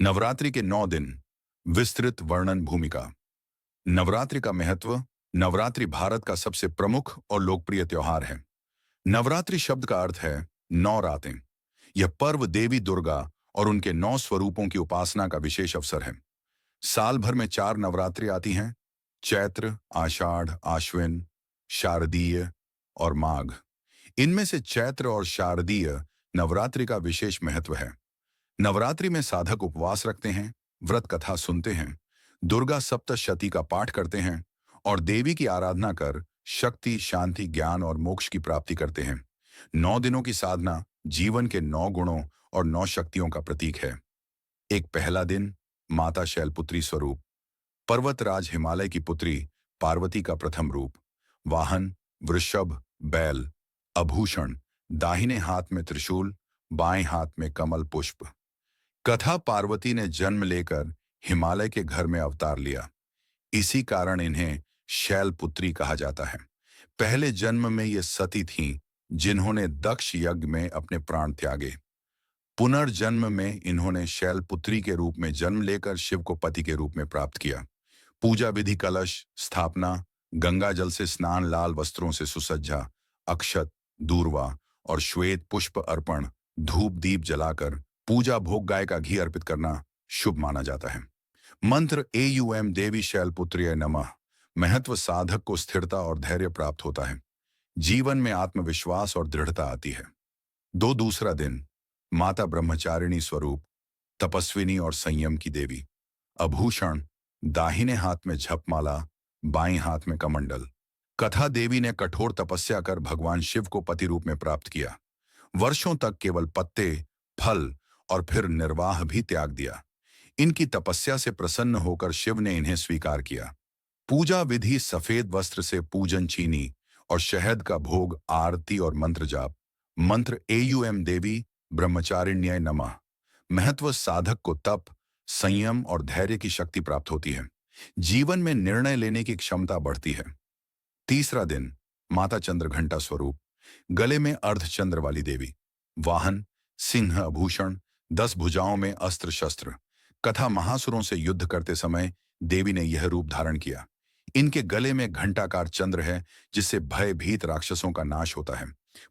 नवरात्रि के 9 दिन। विस्तृत वर्णन भूमिका। नवरात्रि का महत्व। नवरात्रि भारत का सबसे प्रमुख और लोकप्रिय त्योहार है। नवरात्रि शब्द का अर्थ है 9 रातें। यह पर्व देवी दुर्गा और उनके 9 स्वरूपों की उपासना का विशेष अवसर है। साल भर में 4 नवरात्रि आती हैं: चैत्र, आषाढ़, आश्विन, शारदीय और माघ। इनमें से चैत्र और शारदीय नवरात्रि का विशेष महत्व है। नवरात्रि में साधक उपवास रखते हैं, व्रत कथा सुनते हैं, दुर्गा सप्तशती का पाठ करते हैं और देवी की आराधना कर शक्ति, शांति, ज्ञान और मोक्ष की प्राप्ति करते हैं। 9 दिनों की साधना जीवन के 9 गुणों और 9 शक्तियों का प्रतीक है। एक पहला दिन, माता शैलपुत्री स्वरूप। पर्वतराज हिमालय की पुत्री पार्वती का प्रथम रूप। वाहन वृषभ, बैल। आभूषण दाहिने हाथ में त्रिशूल, बाएं हाथ में कमल पुष्प। कथा पार्वती ने जन्म लेकर हिमालय के घर में अवतार लिया। इसी कारण इन्हें शैलपुत्री कहा जाता है। पहले जन्म में ये सती थीं, जिन्होंने दक्ष यज्ञ में अपने प्राण त्यागे। पुनर्जन्म में इन्होंने शैलपुत्री के रूप में जन्म लेकर शिव को पति के रूप में प्राप्त किया। पूजा विधि: कलश स्थापना, गंगा जल से स्नान, लाल वस्त्रों से सुसज्जा, अक्षत, दूर्वा और श्वेत पुष्प अर्पण, धूप दीप जलाकर पूजा भोग, गाय का घी अर्पित करना शुभ माना जाता है। मंत्र: एयूएम देवी शैलपुत्र्यै नमः। महत्व: साधक को स्थिरता और धैर्य प्राप्त होता है। जीवन में आत्मविश्वास और दृढ़ता आती है। दूसरा दिन, माता ब्रह्मचारिणी स्वरूप। तपस्विनी और संयम की देवी। आभूषण दाहिने हाथ में झपमाला, बाएं हाथ में कमंडल। कथा देवी ने कठोर तपस्या कर भगवान शिव को पति रूप में प्राप्त किया। वर्षों तक केवल पत्ते, फल और फिर निर्वाह भी त्याग दिया। इनकी तपस्या से प्रसन्न होकर शिव ने इन्हें स्वीकार किया। पूजा विधि: सफेद वस्त्र से पूजन, चीनी और शहद का भोग, आरती और मंत्र जाप। मंत्र: एयूएम देवी ब्रह्मचारिण्यै नमः। महत्व: साधक को तप, संयम और धैर्य की शक्ति प्राप्त होती है। जीवन में निर्णय लेने की क्षमता बढ़ती है। तीसरा दिन, माता चंद्रघंटा स्वरूप। गले में अर्धचंद्र वाली देवी। वाहन सिंह। आभूषण 10 भुजाओं में अस्त्र शस्त्र। कथा: महासुरों से युद्ध करते समय देवी ने यह रूप धारण किया। इनके गले में घंटाकार चंद्र है, जिससे भयभीत राक्षसों का नाश होता है।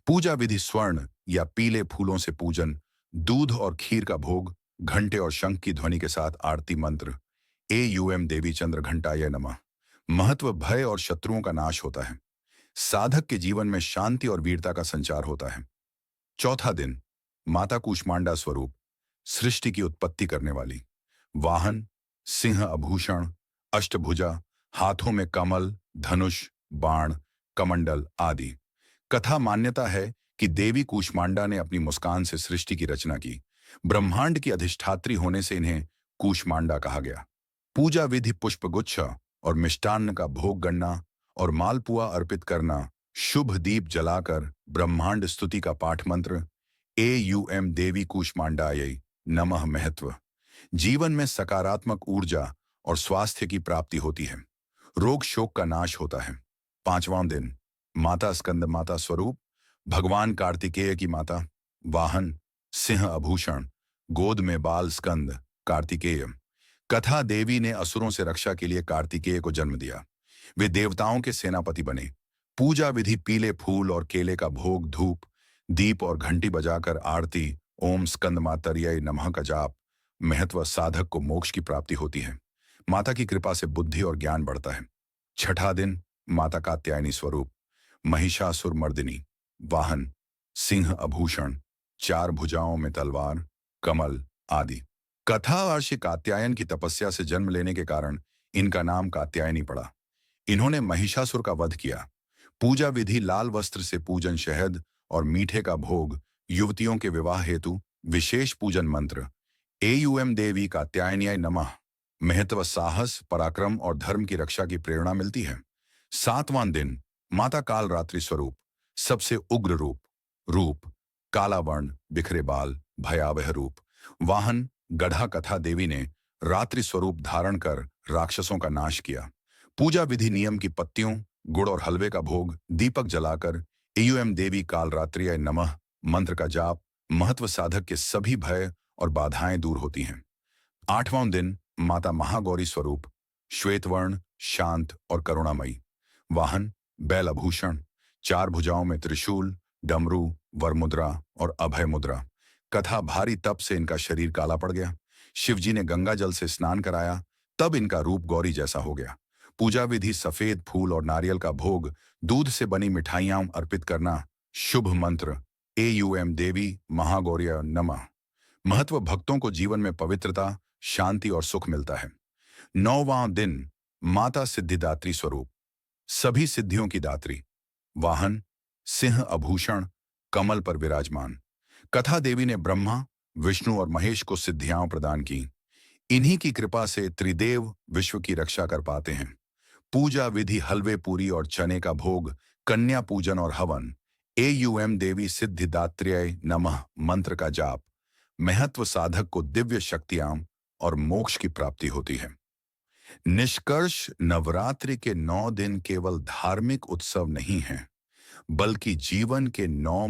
पूजा विधि: स्वर्ण या पीले फूलों से पूजन, दूध और खीर का भोग, घंटे और शंख की ध्वनि के साथ आरती। मंत्र: एयूएम देवी चंद्रघंटाय नमः। महत्व: भय और शत्रुओं का नाश होता है। साधक के जीवन में शांति और वीरता का संचार होता है। चौथा दिन, माता कूष्मांडा स्वरूप। सृष्टि की उत्पत्ति करने वाली। वाहन सिंह। आभूषण अष्टभुजा, हाथों में कमल, धनुष, बाण, कमंडल आदि। कथा: मान्यता है कि देवी कूष्मांडा ने अपनी मुस्कान से सृष्टि की रचना की। ब्रह्मांड की अधिष्ठात्री होने से इन्हें कूष्मांडा कहा गया। पूजा विधि: पुष्पगुच्छ और मिष्टान्न का भोग गणना और मालपुआ अर्पित करना। शुभ दीप जलाकर ब्रह्मांड स्तुति का पाठ। मंत्र: एयूएम देवी कूष्मांडायै नमः। महत्व: जीवन में सकारात्मक ऊर्जा और स्वास्थ्य की प्राप्ति होती है। रोग शोक का नाश होता है। पांचवां दिन, माता स्कंद माता स्वरूप। भगवान कार्तिकेय की माता। वाहन सिंह। आभूषण गोद में बाल, स्कंद कार्तिकेय। कथा: देवी ने असुरों से रक्षा के लिए कार्तिकेय को जन्म दिया। वे देवताओं के सेनापति बने। पूजा विधि: पीले फूल और केले का भोग, धूप दीप और घंटी बजाकर आरती। ओम स्कंद मातर्यै नमः का जाप। महत्व: साधक को मोक्ष की प्राप्ति होती है। माता की कृपा से बुद्धि और ज्ञान बढ़ता है। छठा दिन, माता कात्यायनी स्वरूप। महिषासुर मर्दिनी। वाहन सिंह। आभूषण 4 भुजाओं में तलवार, कमल आदि। कथा: महर्षि कात्यायन की तपस्या से जन्म लेने के कारण इनका नाम कात्यायनी पड़ा। इन्होंने महिषासुर का वध किया। पूजा विधि: लाल वस्त्र से पूजन, शहद और मीठे का भोग। युवतियों के विवाह हेतु विशेष पूजन। मंत्र: एयूएम देवी कात्यायन्यै नमः। महत्व: साहस, पराक्रम और धर्म की रक्षा की प्रेरणा मिलती है। सातवां दिन, माता कालरात्रि स्वरूप। सबसे उग्र रूप काला वर्ण, बिखरे बाल, भयावह रूप। वाहन गधा। कथा: देवी ने रात्रि स्वरूप धारण कर राक्षसों का नाश किया। पूजा विधि: नियम की पत्तियों, गुड़ और हलवे का भोग, दीपक जलाकर एयूएम देवी कालरात्र्यै नमः मंत्र का जाप। महत्व: साधक के सभी भय और बाधाएं दूर होती हैं। 8वां दिन माता महागौरी स्वरूप, श्वेतवर्ण, शांत और करुणामयी। वाहन बैल आभूषण, 4 भुजाओं में त्रिशूल, डमरू, वरमुद्रा और अभय मुद्रा। कथा भारी तप से इनका शरीर काला पड़ गया। शिवजी ने गंगा जल से स्नान कराया, तब इनका रूप गौरी जैसा हो गया। पूजा विधि सफेद फूल और नारियल का भोग, दूध से बनी मिठाइयां अर्पित करना। शुभ मंत्र एयूएम देवी महागौर्य नमः। महत्व भक्तों को जीवन में पवित्रता, शांति और सुख मिलता है। 9वां दिन माता सिद्धिदात्री स्वरूप, सभी सिद्धियों की दात्री। वाहन सिंह आभूषण, कमल पर विराजमान। कथा देवी ने ब्रह्मा, विष्णु और महेश को सिद्धियां प्रदान की। इन्हीं की कृपा से त्रिदेव विश्व की रक्षा कर पाते हैं। पूजा विधि हलवे पूरी और चने का भोग, कन्या पूजन और हवन। एयूएम देवी सिद्धिदात्र्य नमः मंत्र का जाप। महत्व साधक को दिव्य शक्तियां और मोक्ष की प्राप्ति होती है। निष्कर्ष नवरात्रि के 9 दिन केवल धार्मिक उत्सव नहीं हैं, बल्कि जीवन के 9